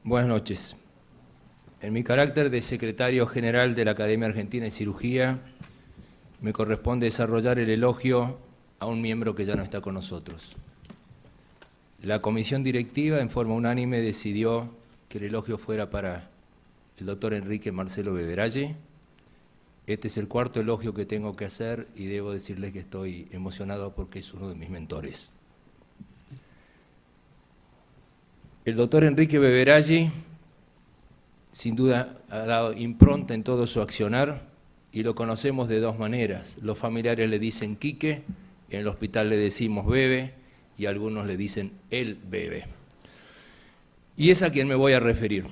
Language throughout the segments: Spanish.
Buenas noches. En mi carácter de secretario general de la Academia Argentina de Cirugía, me corresponde desarrollar el elogio a un miembro que ya no está con nosotros. La comisión directiva, en forma unánime, decidió que el elogio fuera para el doctor Enrique Marcelo Beveraggi. Este es el cuarto elogio que tengo que hacer y debo decirles que estoy emocionado porque es uno de mis mentores. El doctor Enrique Beveraggi, sin duda, ha dado impronta en todo su accionar y lo conocemos de dos maneras. Los familiares le dicen Quique, en el hospital le decimos Bebe y algunos le dicen el Bebe. Y es a quien me voy a referir.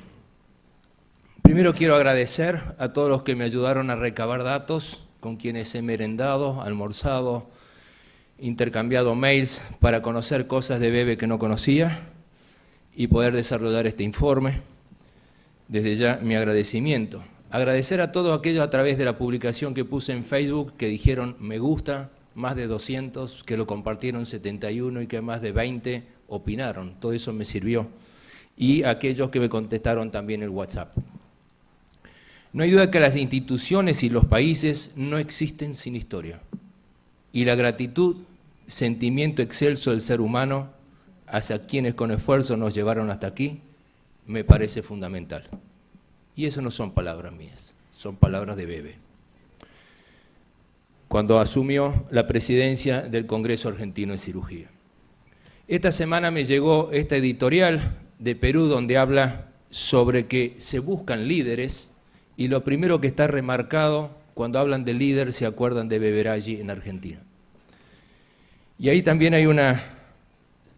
Primero quiero agradecer a todos los que me ayudaron a recabar datos, con quienes he merendado, almorzado, intercambiado mails para conocer cosas de Bebe que no conocía y poder desarrollar este informe. Desde ya mi agradecimiento. Agradecer a todos aquellos a través de la publicación que puse en Facebook que dijeron me gusta, más de 200, que lo compartieron 71 y que más de 20 opinaron. Todo eso me sirvió. Y aquellos que me contestaron también el WhatsApp. No hay duda que las instituciones y los países no existen sin historia. Y la gratitud, sentimiento excelso del ser humano hacia quienes con esfuerzo nos llevaron hasta aquí, me parece fundamental. Y eso no son palabras mías, son palabras de Bebe. Cuando asumió la presidencia del Congreso Argentino de Cirugía. Esta semana me llegó esta editorial de Perú donde habla sobre que se buscan líderes y lo primero que está remarcado cuando hablan de líder se acuerdan de Beveraggi en Argentina. Y ahí también hay una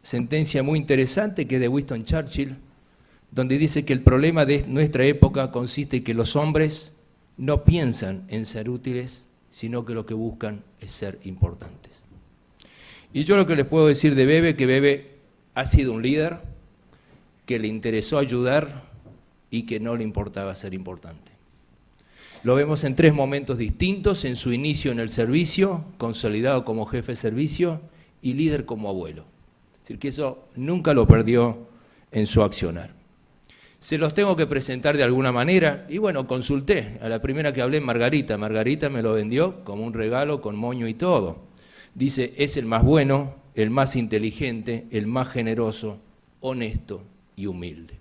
sentencia muy interesante que es de Winston Churchill, donde dice que el problema de nuestra época consiste en que los hombres no piensan en ser útiles, sino que lo que buscan es ser importantes. Y yo lo que les puedo decir de Bebe, que Bebe ha sido un líder, que le interesó ayudar y que no le importaba ser importante. Lo vemos en tres momentos distintos, en su inicio en el servicio, consolidado como jefe de servicio y líder como abuelo. Es decir, que eso nunca lo perdió en su accionar. Se los tengo que presentar de alguna manera, y bueno, consulté a la primera que hablé, Margarita. Margarita me lo vendió como un regalo con moño y todo. Dice, es el más bueno, el más inteligente, el más generoso, honesto y humilde.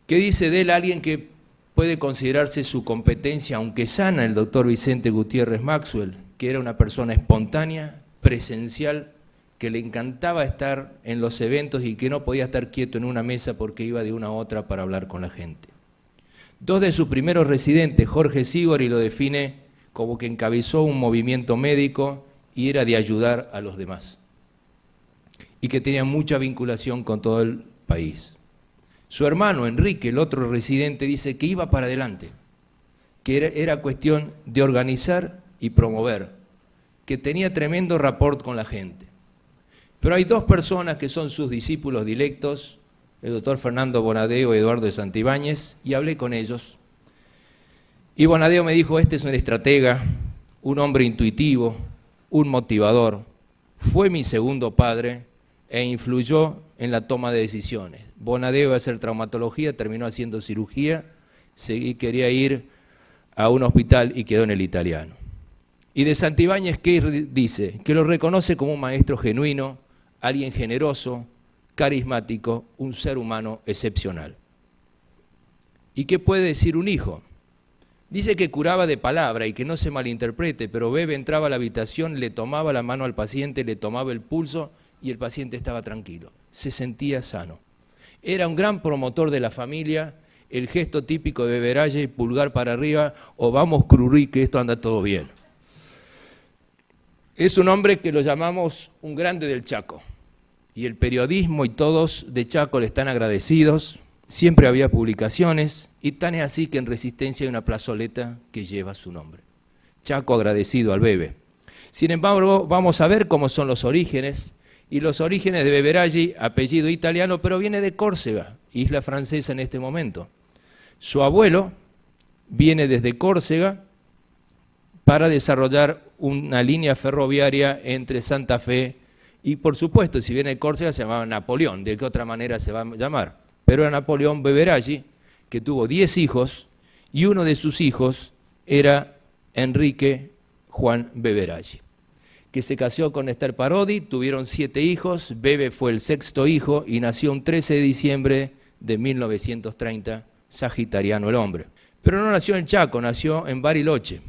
¿Qué dice de él alguien que puede considerarse su competencia, aunque sana, el doctor Vicente Gutiérrez Maxwell, que era una persona espontánea, presencial, que le encantaba estar en los eventos y que no podía estar quieto en una mesa porque iba de una a otra para hablar con la gente? Dos de sus primeros residentes, Jorge Sigori, lo define como que encabezó un movimiento médico y era de ayudar a los demás. Y que tenía mucha vinculación con todo el país. Su hermano, Enrique, el otro residente, dice que iba para adelante, que era cuestión de organizar y promover, que tenía tremendo rapport con la gente. Pero hay dos personas que son sus discípulos directos, el doctor Fernando Bonadeo y Eduardo de Santibáñez, y hablé con ellos. Y Bonadeo me dijo, este es un estratega, un hombre intuitivo, un motivador, fue mi segundo padre e influyó en la toma de decisiones. Bonadeo iba a hacer traumatología, terminó haciendo cirugía, quería ir a un hospital y quedó en el Italiano. Y de Santibáñez, ¿qué dice? Que lo reconoce como un maestro genuino, alguien generoso, carismático, un ser humano excepcional. ¿Y qué puede decir un hijo? Dice que curaba de palabra y que no se malinterprete, pero Bebe entraba a la habitación, le tomaba la mano al paciente, le tomaba el pulso y el paciente estaba tranquilo, se sentía sano. Era un gran promotor de la familia, el gesto típico de Beveraggi, pulgar para arriba, o vamos Crurí, que esto anda todo bien. Es un hombre que lo llamamos un grande del Chaco, y el periodismo y todos de Chaco le están agradecidos, siempre había publicaciones, y tan es así que en Resistencia hay una plazoleta que lleva su nombre. Chaco agradecido al Bebe. Sin embargo, vamos a ver cómo son los orígenes, y los orígenes de Beveraggi, apellido italiano, pero viene de Córcega, isla francesa en este momento. Su abuelo viene desde Córcega para desarrollar una línea ferroviaria entre Santa Fe Y por supuesto, si viene de Córcega, se llamaba Napoleón. ¿De qué otra manera se va a llamar? Pero era Napoleón Beveraggi, que tuvo 10 hijos, y uno de sus hijos era Enrique Juan Beveraggi, que se casó con Esther Parodi, tuvieron 7 hijos, Bebe fue el 6º hijo y nació un 13 de diciembre de 1930, sagitariano el hombre. Pero no nació en Chaco, nació en Bariloche.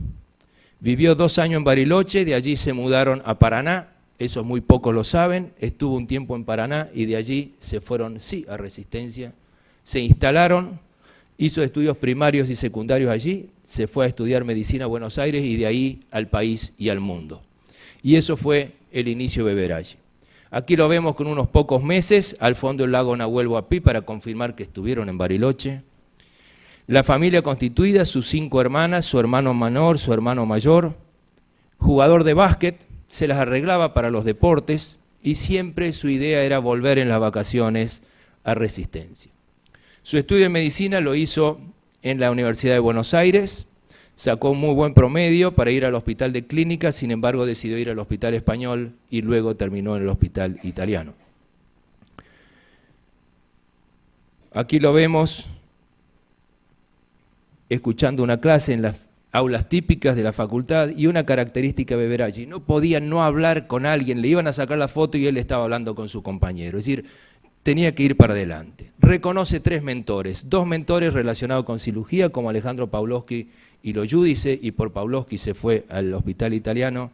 Vivió 2 años en Bariloche, de allí se mudaron a Paraná, eso muy pocos lo saben, estuvo un tiempo en Paraná y de allí se fueron, sí, a Resistencia, se instalaron, hizo estudios primarios y secundarios allí, se fue a estudiar medicina a Buenos Aires y de ahí al país y al mundo. Y eso fue el inicio de Beveraggi. Aquí lo vemos con unos pocos meses, al fondo del lago Nahuel Huapi, para confirmar que estuvieron en Bariloche. La familia constituida, sus 5 hermanas, su hermano menor, su hermano mayor, jugador de básquet, se las arreglaba para los deportes y siempre su idea era volver en las vacaciones a Resistencia. Su estudio en medicina lo hizo en la Universidad de Buenos Aires, sacó un muy buen promedio para ir al hospital de clínica, sin embargo decidió ir al hospital español y luego terminó en el hospital italiano. Aquí lo vemos escuchando una clase en las aulas típicas de la facultad y una característica de Beveraggi, no podía no hablar con alguien, le iban a sacar la foto y él estaba hablando con su compañero, es decir, tenía que ir para adelante. Reconoce 3 mentores, 2 mentores relacionados con cirugía, como Alejandro Pawlowski y Lo Giudice, y por Pawlowski se fue al hospital italiano,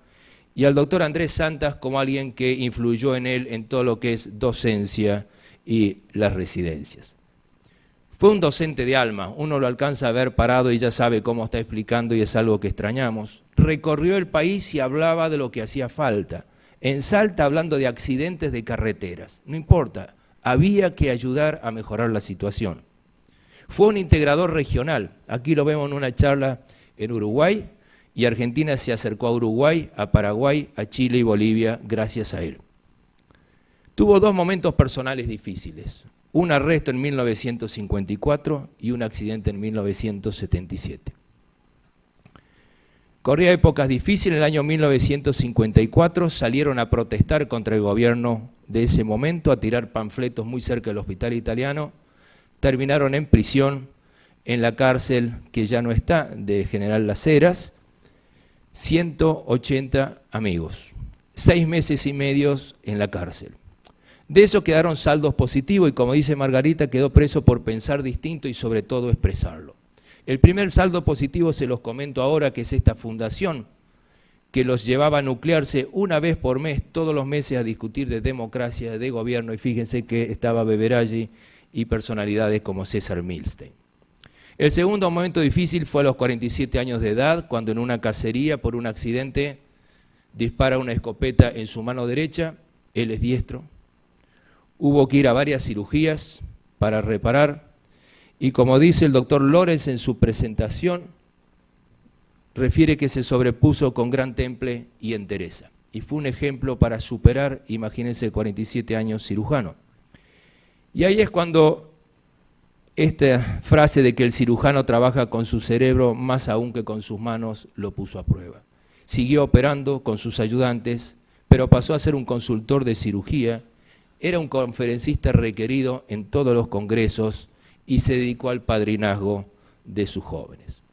y al doctor Andrés Santas como alguien que influyó en él en todo lo que es docencia y las residencias. Fue un docente de alma, uno lo alcanza a ver parado y ya sabe cómo está explicando y es algo que extrañamos. Recorrió el país y hablaba de lo que hacía falta. En Salta hablando de accidentes de carreteras, no importa, había que ayudar a mejorar la situación. Fue un integrador regional, aquí lo vemos en una charla en Uruguay, y Argentina se acercó a Uruguay, a Paraguay, a Chile y Bolivia gracias a él. Tuvo 2 momentos personales difíciles. Un arresto en 1954 y un accidente en 1977. Corría épocas difíciles, en el año 1954 salieron a protestar contra el gobierno de ese momento, a tirar panfletos muy cerca del hospital italiano, terminaron en prisión, en la cárcel que ya no está, de General Las Heras, 180 amigos, 6 meses y medio en la cárcel. De eso quedaron saldos positivos y como dice Margarita, quedó preso por pensar distinto y sobre todo expresarlo. El primer saldo positivo se los comento ahora, que es esta fundación que los llevaba a nuclearse una vez por mes, todos los meses, a discutir de democracia, de gobierno, y fíjense que estaba Beveraggi y personalidades como César Milstein. El segundo momento difícil fue a los 47 años de edad, cuando en una cacería, por un accidente, dispara una escopeta en su mano derecha, él es diestro. Hubo que ir a varias cirugías para reparar y como dice el doctor Lorenz en su presentación, refiere que se sobrepuso con gran temple y entereza. Y fue un ejemplo para superar, imagínense, 47 años cirujano. Y ahí es cuando esta frase de que el cirujano trabaja con su cerebro más aún que con sus manos lo puso a prueba. Siguió operando con sus ayudantes, pero pasó a ser un consultor de cirugía. Era un conferencista requerido en todos los congresos y se dedicó al padrinazgo de sus jóvenes.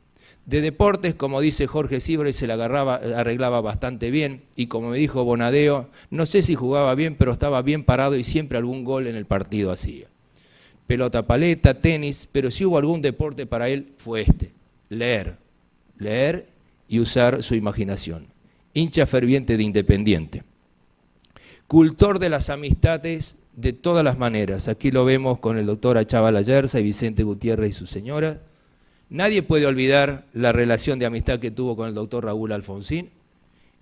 De deportes, como dice Jorge Sibre, se la arreglaba bastante bien y como me dijo Bonadeo, no sé si jugaba bien, pero estaba bien parado y siempre algún gol en el partido hacía. Pelota paleta, tenis, pero si hubo algún deporte para él fue este, leer y usar su imaginación. Hincha ferviente de Independiente. Cultor de las amistades de todas las maneras. Aquí lo vemos con el doctor Achával Ayerza y Vicente Gutiérrez y su señora. Nadie puede olvidar la relación de amistad que tuvo con el doctor Raúl Alfonsín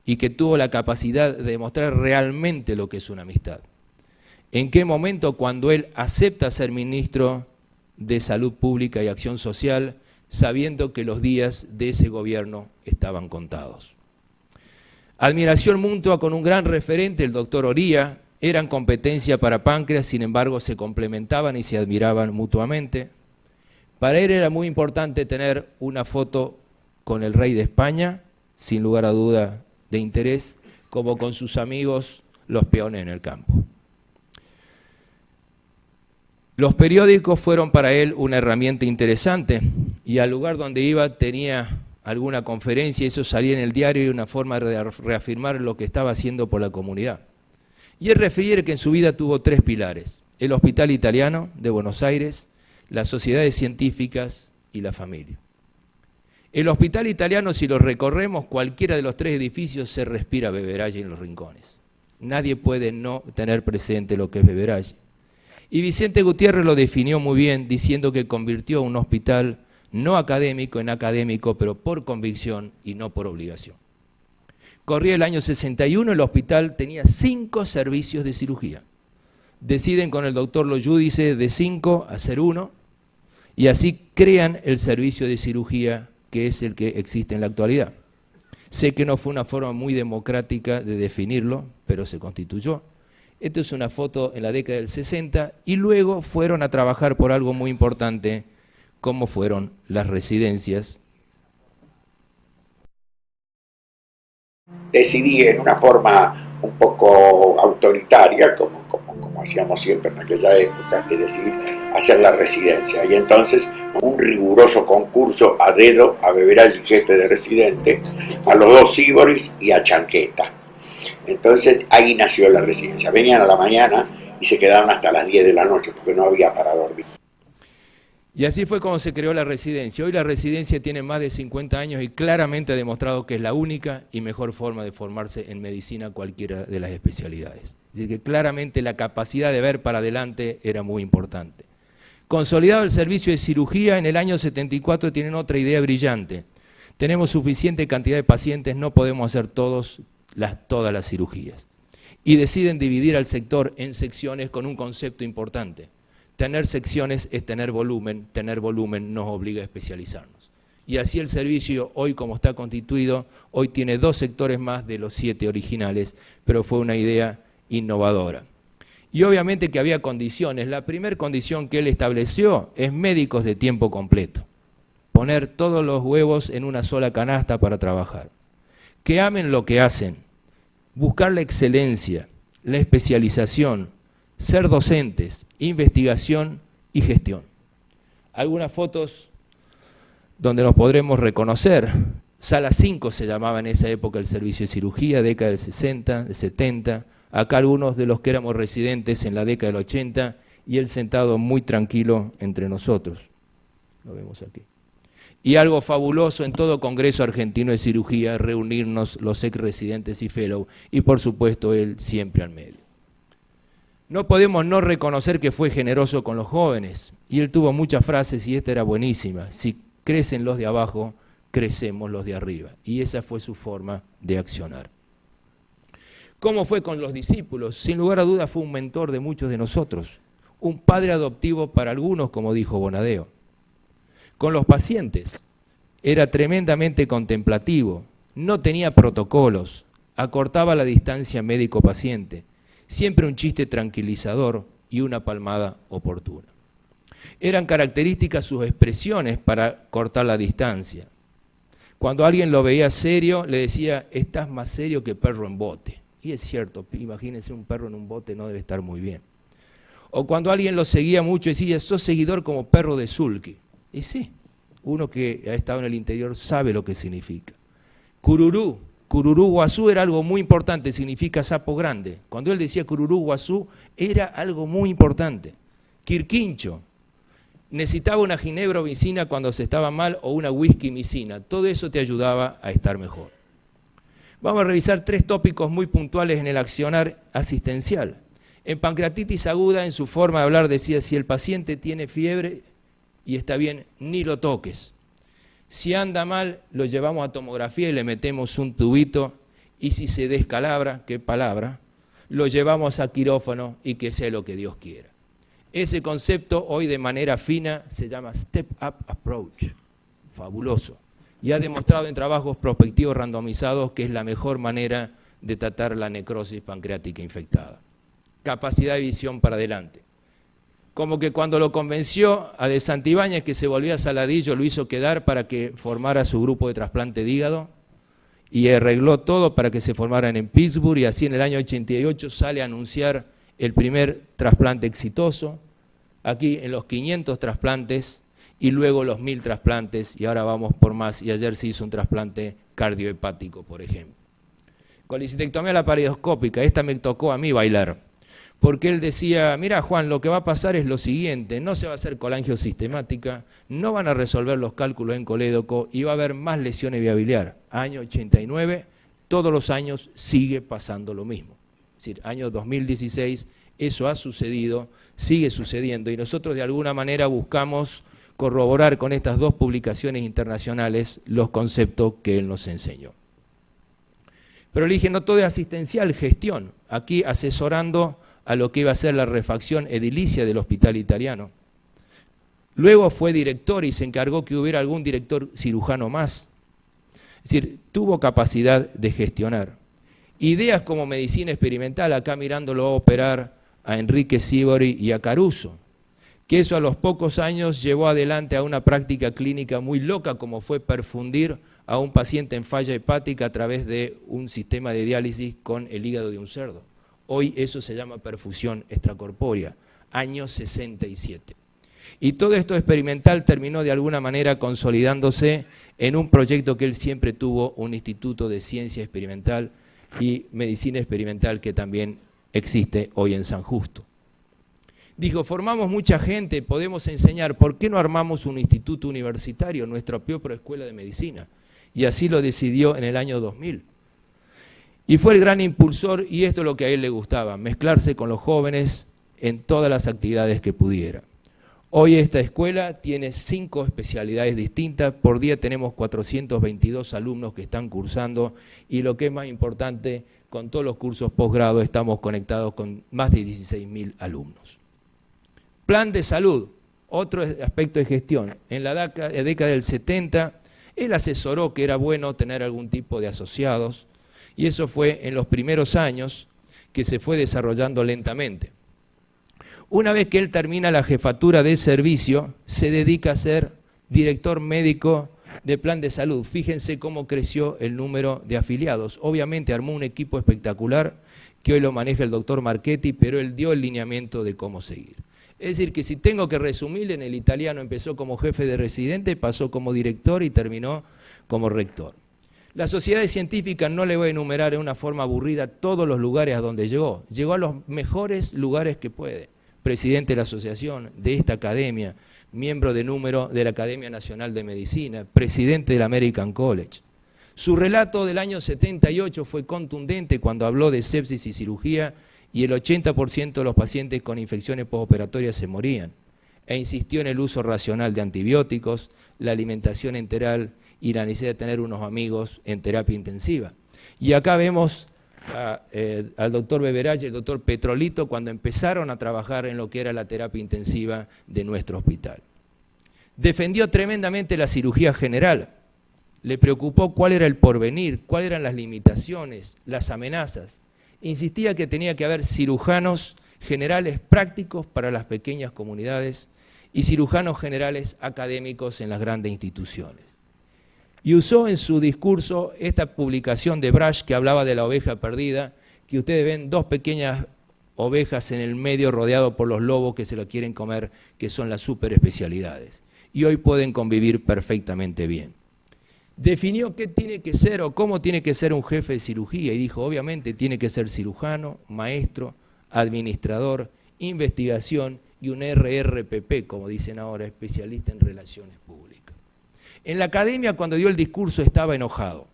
y que tuvo la capacidad de demostrar realmente lo que es una amistad. ¿En qué momento? Cuando él acepta ser ministro de Salud Pública y Acción Social, sabiendo que los días de ese gobierno estaban contados. Admiración mutua con un gran referente, el doctor Oría, eran competencia para Páncreas, sin embargo se complementaban y se admiraban mutuamente. Para él era muy importante tener una foto con el rey de España, sin lugar a duda de interés, como con sus amigos los peones en el campo. Los periódicos fueron para él una herramienta interesante y al lugar donde iba tenía alguna conferencia y eso salía en el diario y una forma de reafirmar lo que estaba haciendo por la comunidad. Y él refiere que en su vida tuvo 3 pilares: el Hospital Italiano de Buenos Aires, las sociedades científicas y la familia. El Hospital Italiano, si lo recorremos, cualquiera de los 3 edificios se respira Beveralle en los rincones. Nadie puede no tener presente lo que es Beveralle. Y Vicente Gutiérrez lo definió muy bien diciendo que convirtió un hospital no académico en académico, pero por convicción y no por obligación. Corría el año 61, el hospital tenía 5 servicios de cirugía. Deciden con el doctor Loyudice de 5 a hacer 1 y así crean el servicio de cirugía que es el que existe en la actualidad. Sé que no fue una forma muy democrática de definirlo, pero se constituyó. Esta es una foto en la década del 60 y luego fueron a trabajar por algo muy importante, como fueron las residencias. Decidí en una forma un poco autoritaria, como hacíamos siempre en aquella época, de decidir hacer la residencia. Y entonces un riguroso concurso a dedo a Beveralle, jefe de residente, a los 2 Síboris y a Chanqueta. Entonces ahí nació la residencia. Venían a la mañana y se quedaban hasta las 10 de la noche porque no había para dormir. Y así fue como se creó la residencia. Hoy la residencia tiene más de 50 años y claramente ha demostrado que es la única y mejor forma de formarse en medicina cualquiera de las especialidades. Es decir, que claramente la capacidad de ver para adelante era muy importante. Consolidado el servicio de cirugía, en el año 74 tienen otra idea brillante. Tenemos suficiente cantidad de pacientes, no podemos hacer todas las cirugías. Y deciden dividir al sector en secciones con un concepto importante. Tener secciones es tener volumen nos obliga a especializarnos. Y así el servicio, hoy como está constituido, hoy tiene 2 sectores más de los 7 originales, pero fue una idea innovadora. Y obviamente que había condiciones. La primera condición que él estableció es médicos de tiempo completo. Poner todos los huevos en una sola canasta para trabajar. Que amen lo que hacen. Buscar la excelencia, la especialización, ser docentes, investigación y gestión. Algunas fotos donde nos podremos reconocer. Sala 5 se llamaba en esa época el servicio de cirugía, década del 60, del 70. Acá algunos de los que éramos residentes en la década del 80 y él sentado muy tranquilo entre nosotros. Lo vemos aquí. Y algo fabuloso en todo Congreso Argentino de Cirugía, reunirnos los ex residentes y fellow, y por supuesto él siempre al medio. No podemos no reconocer que fue generoso con los jóvenes, y él tuvo muchas frases y esta era buenísima: si crecen los de abajo, crecemos los de arriba, y esa fue su forma de accionar. ¿Cómo fue con los discípulos? Sin lugar a dudas fue un mentor de muchos de nosotros, un padre adoptivo para algunos, como dijo Bonadeo. Con los pacientes era tremendamente contemplativo, no tenía protocolos, acortaba la distancia médico-paciente, siempre un chiste tranquilizador y una palmada oportuna. Eran características sus expresiones para cortar la distancia. Cuando alguien lo veía serio, le decía: estás más serio que perro en bote. Y es cierto, imagínense, un perro en un bote no debe estar muy bien. O cuando alguien lo seguía mucho, decía: sos seguidor como perro de sulky. Y sí, uno que ha estado en el interior sabe lo que significa. Cururú guazú era algo muy importante, significa sapo grande. Cuando él decía cururú guazú, era algo muy importante. Quirquincho, necesitaba una ginebra-micina cuando se estaba mal o una whisky-micina. Todo eso te ayudaba a estar mejor. Vamos a revisar 3 tópicos muy puntuales en el accionar asistencial. En pancreatitis aguda, en su forma de hablar, decía: si el paciente tiene fiebre y está bien, ni lo toques. Si anda mal, lo llevamos a tomografía y le metemos un tubito, y si se descalabra, qué palabra, lo llevamos a quirófano y que sea lo que Dios quiera. Ese concepto hoy de manera fina se llama Step Up Approach, fabuloso, y ha demostrado en trabajos prospectivos randomizados que es la mejor manera de tratar la necrosis pancreática infectada. Capacidad de visión para adelante. Como que cuando lo convenció a De Santibáñez que se volvía Saladillo, lo hizo quedar para que formara su grupo de trasplante de hígado, y arregló todo para que se formaran en Pittsburgh, y así en el año 88 sale a anunciar el primer trasplante exitoso, aquí en los 500 trasplantes y luego los 1000 trasplantes, y ahora vamos por más, y ayer se hizo un trasplante cardiohepático, por ejemplo. Colicistectomía laparoscópica, esta me tocó a mí bailar, porque él decía, mira Juan, lo que va a pasar es lo siguiente, no se va a hacer colangio-sistemática, no van a resolver los cálculos en colédoco y va a haber más lesiones vía biliar. Año 89, todos los años sigue pasando lo mismo. Es decir, año 2016, eso ha sucedido, sigue sucediendo, y nosotros de alguna manera buscamos corroborar con estas dos publicaciones internacionales los conceptos que él nos enseñó. Pero le dije, no todo es asistencial, gestión, aquí asesorando a lo que iba a ser la refacción edilicia del hospital italiano. Luego fue director y se encargó que hubiera algún director cirujano más. Es decir, tuvo capacidad de gestionar. Ideas como medicina experimental, acá mirándolo operar a Enrique Sibori y a Caruso, que eso a los pocos años llevó adelante a una práctica clínica muy loca como fue perfundir a un paciente en falla hepática a través de un sistema de diálisis con el hígado de un cerdo. Hoy eso se llama perfusión extracorpórea, año 67. Y todo esto experimental terminó de alguna manera consolidándose en un proyecto que él siempre tuvo, un instituto de ciencia experimental y medicina experimental que también existe hoy en San Justo. Dijo, formamos mucha gente, podemos enseñar, ¿por qué no armamos un instituto universitario, nuestra propia escuela de medicina? Y así lo decidió en el año 2000. Y fue el gran impulsor, y esto es lo que a él le gustaba, mezclarse con los jóvenes en todas las actividades que pudiera. Hoy esta escuela tiene 5 especialidades distintas, por día tenemos 422 alumnos que están cursando, y lo que es más importante, con todos los cursos posgrado estamos conectados con más de 16.000 alumnos. Plan de salud, otro aspecto de gestión. En la década del 70, él asesoró que era bueno tener algún tipo de asociados, y eso fue en los primeros años que se fue desarrollando lentamente. Una vez que él termina la jefatura de servicio, se dedica a ser director médico de plan de salud. Fíjense cómo creció el número de afiliados. Obviamente armó un equipo espectacular que hoy lo maneja el doctor Marchetti, pero él dio el lineamiento de cómo seguir. Es decir, que si tengo que resumir, en el italiano empezó como jefe de residente, pasó como director y terminó como rector. Las sociedades científicas, no le voy a enumerar de una forma aburrida todos los lugares a donde llegó. Llegó a los mejores lugares que puede. Presidente de la asociación, de esta academia, miembro de número de la Academia Nacional de Medicina, presidente del American College. Su relato del año 78 fue contundente cuando habló de sepsis y cirugía, y el 80% de los pacientes con infecciones postoperatorias se morían. E insistió en el uso racional de antibióticos, la alimentación enteral y la necesidad de tener unos amigos en terapia intensiva. Y acá vemos al doctor Beverage y al doctor Petrolito cuando empezaron a trabajar en lo que era la terapia intensiva de nuestro hospital. Defendió tremendamente la cirugía general. Le preocupó cuál era el porvenir, cuáles eran las limitaciones, las amenazas. Insistía que tenía que haber cirujanos generales prácticos para las pequeñas comunidades y cirujanos generales académicos en las grandes instituciones. Y usó en su discurso esta publicación de Brash que hablaba de la oveja perdida, que ustedes ven 2 pequeñas ovejas en el medio rodeado por los lobos que se lo quieren comer, que son las superespecialidades. Y hoy pueden convivir perfectamente bien. Definió qué tiene que ser o cómo tiene que ser un jefe de cirugía y dijo, obviamente tiene que ser cirujano, maestro, administrador, investigación y un RRPP, como dicen ahora, especialista en relaciones públicas. En la academia, cuando dio el discurso, estaba enojado.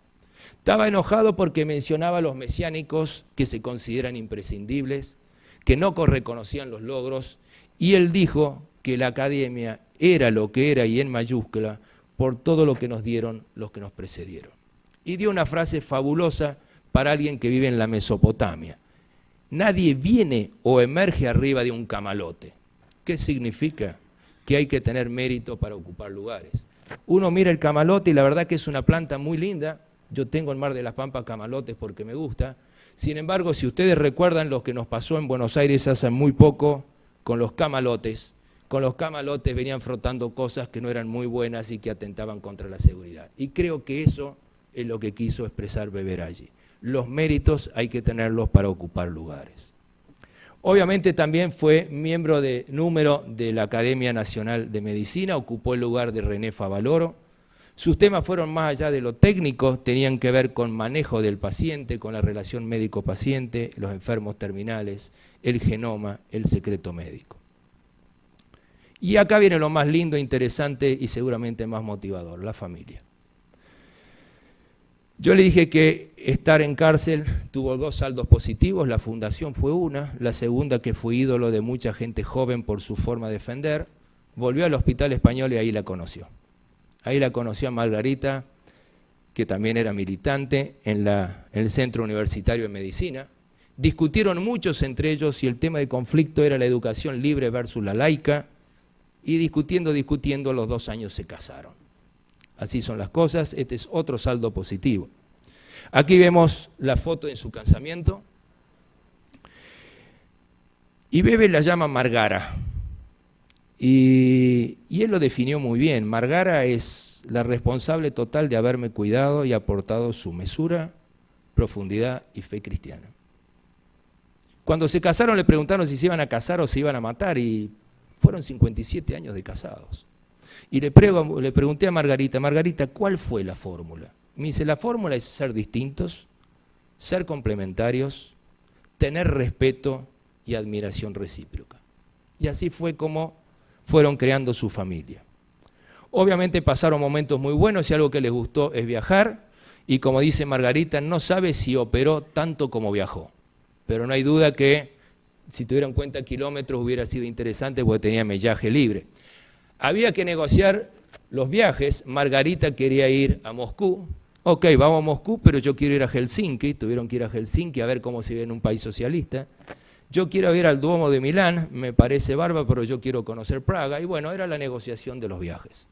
Estaba enojado porque mencionaba a los mesiánicos que se consideran imprescindibles, que no reconocían los logros, y él dijo que la academia era lo que era y en mayúscula por todo lo que nos dieron los que nos precedieron. Y dio una frase fabulosa para alguien que vive en la Mesopotamia. Nadie viene o emerge arriba de un camalote. ¿Qué significa? Que hay que tener mérito para ocupar lugares. Uno mira el camalote y la verdad que es una planta muy linda. Yo tengo en Mar de las Pampas camalotes porque me gusta. Sin embargo, si ustedes recuerdan lo que nos pasó en Buenos Aires hace muy poco con los camalotes venían frotando cosas que no eran muy buenas y que atentaban contra la seguridad. Y creo que eso es lo que quiso expresar Beveraggi. Los méritos hay que tenerlos para ocupar lugares. Obviamente también fue miembro de número de la Academia Nacional de Medicina, ocupó el lugar de René Favaloro. Sus temas fueron más allá de lo técnico, tenían que ver con manejo del paciente, con la relación médico-paciente, los enfermos terminales, el genoma, el secreto médico. Y acá viene lo más lindo, interesante y seguramente más motivador, la familia. Yo le dije que estar en cárcel tuvo 2 saldos positivos, la fundación fue una, la segunda que fue ídolo de mucha gente joven por su forma de defender, volvió al Hospital Español y ahí la conoció. Ahí la conoció a Margarita, que también era militante en el Centro Universitario de Medicina. Discutieron muchos entre ellos si el tema de conflicto era la educación libre versus la laica, y discutiendo, los 2 años se casaron. Así son las cosas, este es otro saldo positivo. Aquí vemos la foto de su casamiento. Y Bebe la llama Margara. Y él lo definió muy bien. Margara es la responsable total de haberme cuidado y aportado su mesura, profundidad y fe cristiana. Cuando se casaron le preguntaron si se iban a casar o se iban a matar y fueron 57 años de casados. Y le pregunté a Margarita, Margarita, ¿cuál fue la fórmula? Me dice, la fórmula es ser distintos, ser complementarios, tener respeto y admiración recíproca. Y así fue como fueron creando su familia. Obviamente pasaron momentos muy buenos y algo que les gustó es viajar. Y como dice Margarita, no sabe si operó tanto como viajó. Pero no hay duda que si tuvieran cuenta kilómetros hubiera sido interesante porque tenía millaje libre. Había que negociar los viajes. Margarita quería ir a Moscú. Ok, vamos a Moscú, pero yo quiero ir a Helsinki. Tuvieron que ir a Helsinki a ver cómo se ve en un país socialista. Yo quiero ir al Duomo de Milán, me parece bárbaro, pero yo quiero conocer Praga. Y bueno, era la negociación de los viajes.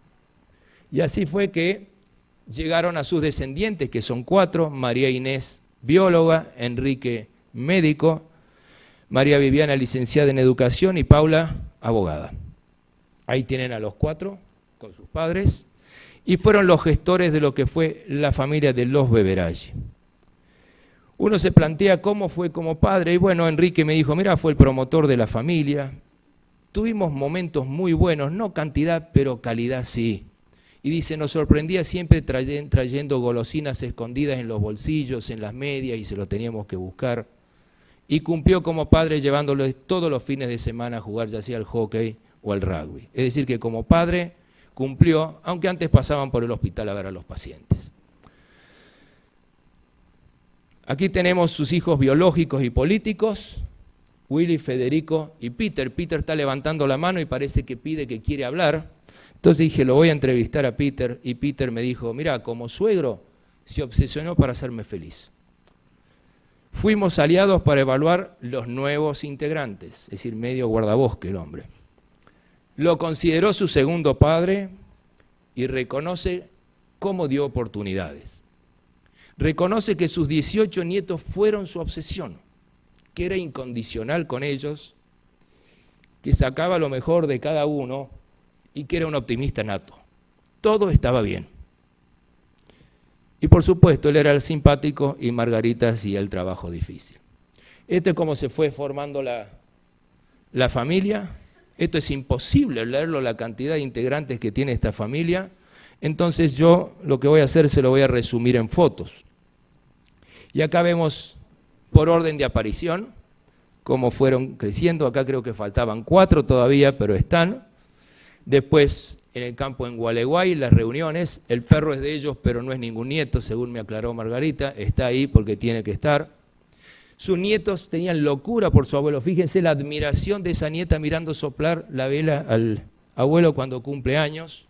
Y así fue que llegaron a sus descendientes, que son 4, María Inés, bióloga, Enrique, médico, María Viviana, licenciada en educación, y Paula, abogada. Ahí tienen a los 4 con sus padres, y fueron los gestores de lo que fue la familia de los Beveraggi. Uno se plantea cómo fue como padre, y bueno, Enrique me dijo, mira, fue el promotor de la familia. Tuvimos momentos muy buenos, no cantidad, pero calidad sí. Y dice, nos sorprendía siempre trayendo golosinas escondidas en los bolsillos, en las medias, y se lo teníamos que buscar. Y cumplió como padre llevándolos todos los fines de semana a jugar ya sea al hockey o al rugby. Es decir, que como padre cumplió, aunque antes pasaban por el hospital a ver a los pacientes. Aquí tenemos sus hijos biológicos y políticos, Willy, Federico y Peter. Peter está levantando la mano y parece que pide que quiere hablar. Entonces dije, lo voy a entrevistar a Peter, y Peter me dijo, mira, como suegro se obsesionó para hacerme feliz. Fuimos aliados para evaluar los nuevos integrantes, es decir, medio guardabosque el hombre. Lo consideró su segundo padre y reconoce cómo dio oportunidades. Reconoce que sus 18 nietos fueron su obsesión, que era incondicional con ellos, que sacaba lo mejor de cada uno y que era un optimista nato. Todo estaba bien. Y por supuesto, él era el simpático y Margarita hacía el trabajo difícil. Esto es cómo se fue formando la familia. Esto es imposible leerlo, la cantidad de integrantes que tiene esta familia. Entonces yo lo que voy a hacer se lo voy a resumir en fotos. Y acá vemos por orden de aparición cómo fueron creciendo. Acá creo que faltaban 4 todavía, pero están. Después en el campo en Gualeguay, las reuniones. El perro es de ellos, pero no es ningún nieto, según me aclaró Margarita. Está ahí porque tiene que estar. Sus nietos tenían locura por su abuelo. Fíjense la admiración de esa nieta mirando soplar la vela al abuelo cuando cumple años,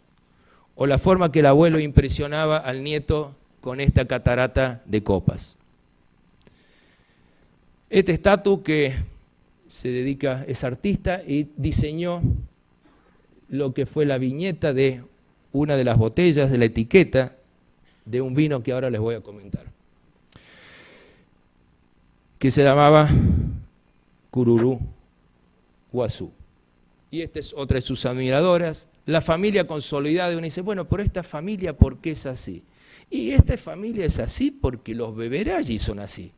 o la forma que el abuelo impresionaba al nieto con esta catarata de copas. Este estatua que se dedica, es artista y diseñó lo que fue la viñeta de una de las botellas de la etiqueta de un vino que ahora les voy a comentar, que se llamaba Cururú Guazú. Y esta es otra de sus admiradoras. La familia consolidada, y uno dice, bueno, pero esta familia, ¿por qué es así? Y esta familia es así porque los Beveraggi son así.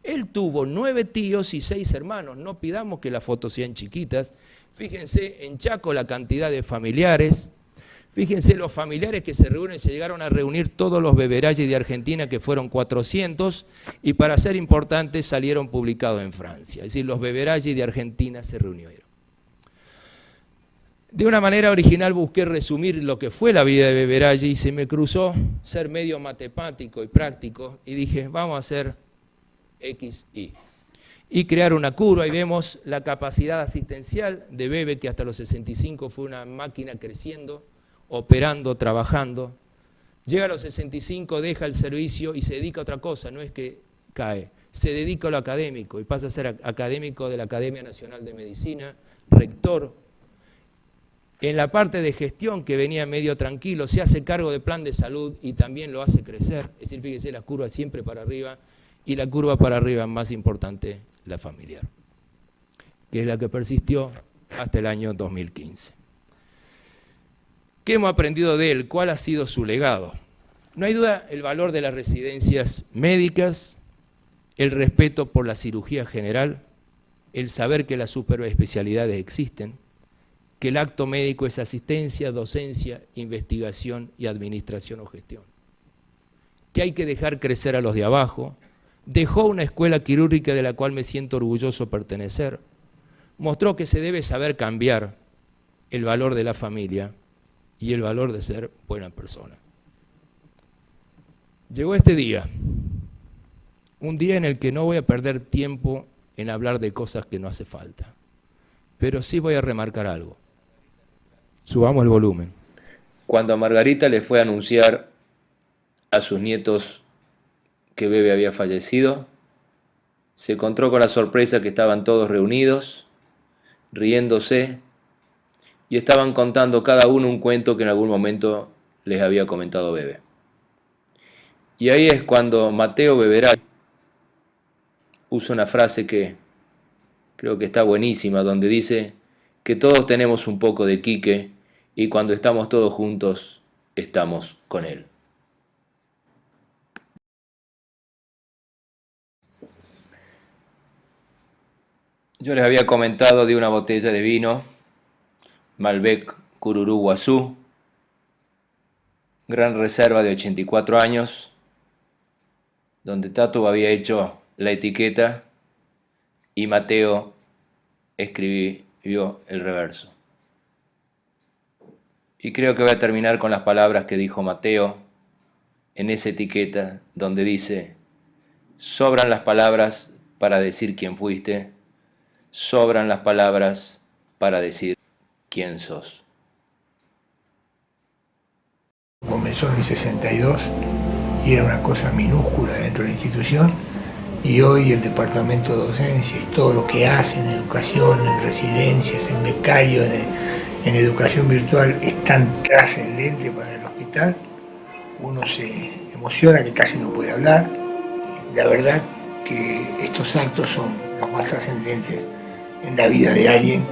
Él tuvo 9 tíos y 6 hermanos. No pidamos que las fotos sean chiquitas. Fíjense en Chaco la cantidad de familiares. Fíjense los familiares que se reúnen, se llegaron a reunir todos los Beveraggi de Argentina, que fueron 400, y para ser importantes salieron publicados en Francia. Es decir, los Beveraggi de Argentina se reunieron. De una manera original busqué resumir lo que fue la vida de Beveraggi y se me cruzó ser medio matemático y práctico y dije, vamos a hacer X, y crear una curva y vemos la capacidad asistencial de Bebe, que hasta los 65 fue una máquina creciendo, operando, trabajando. Llega a los 65, deja el servicio y se dedica a otra cosa, no es que cae, se dedica a lo académico y pasa a ser académico de la Academia Nacional de Medicina, rector. En la parte de gestión, que venía medio tranquilo, se hace cargo del plan de salud y también lo hace crecer. Es decir, fíjese, la curva siempre para arriba, y la curva para arriba más importante, la familiar, que es la que persistió hasta el año 2015. ¿Qué hemos aprendido de él? ¿Cuál ha sido su legado? No hay duda el valor de las residencias médicas, el respeto por la cirugía general, el saber que las superespecialidades existen, que el acto médico es asistencia, docencia, investigación y administración o gestión. Que hay que dejar crecer a los de abajo. Dejó una escuela quirúrgica de la cual me siento orgulloso pertenecer. Mostró que se debe saber cambiar el valor de la familia y el valor de ser buena persona. Llegó este día, un día en el que no voy a perder tiempo en hablar de cosas que no hace falta, pero sí voy a remarcar algo. Subamos el volumen. Cuando a Margarita le fue a anunciar a sus nietos que Bebe había fallecido, se encontró con la sorpresa que estaban todos reunidos, riéndose, y estaban contando cada uno un cuento que en algún momento les había comentado Bebe. Y ahí es cuando Mateo Beveraggi usa una frase que creo que está buenísima, donde dice que todos tenemos un poco de Quique y cuando estamos todos juntos, estamos con él. Yo les había comentado de una botella de vino, Malbec Cururú Guazú, gran reserva de 84 años, donde Tato había hecho la etiqueta y Mateo escribió el reverso. Y creo que voy a terminar con las palabras que dijo Mateo en esa etiqueta, donde dice: sobran las palabras para decir quién fuiste, sobran las palabras para decir quién sos. Comenzó en el 62 y era una cosa minúscula dentro de la institución, y hoy el departamento de docencia y todo lo que hace en educación, en residencias, en becario, en educación virtual es tan trascendente para el hospital. Uno se emociona que casi no puede hablar. La verdad que estos actos son los más trascendentes en la vida de alguien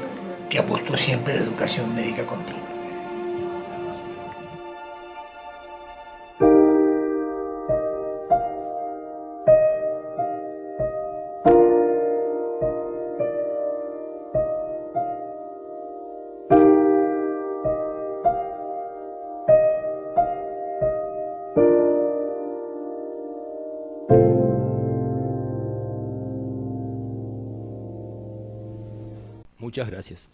que apostó siempre a la educación médica continua. Muchas gracias.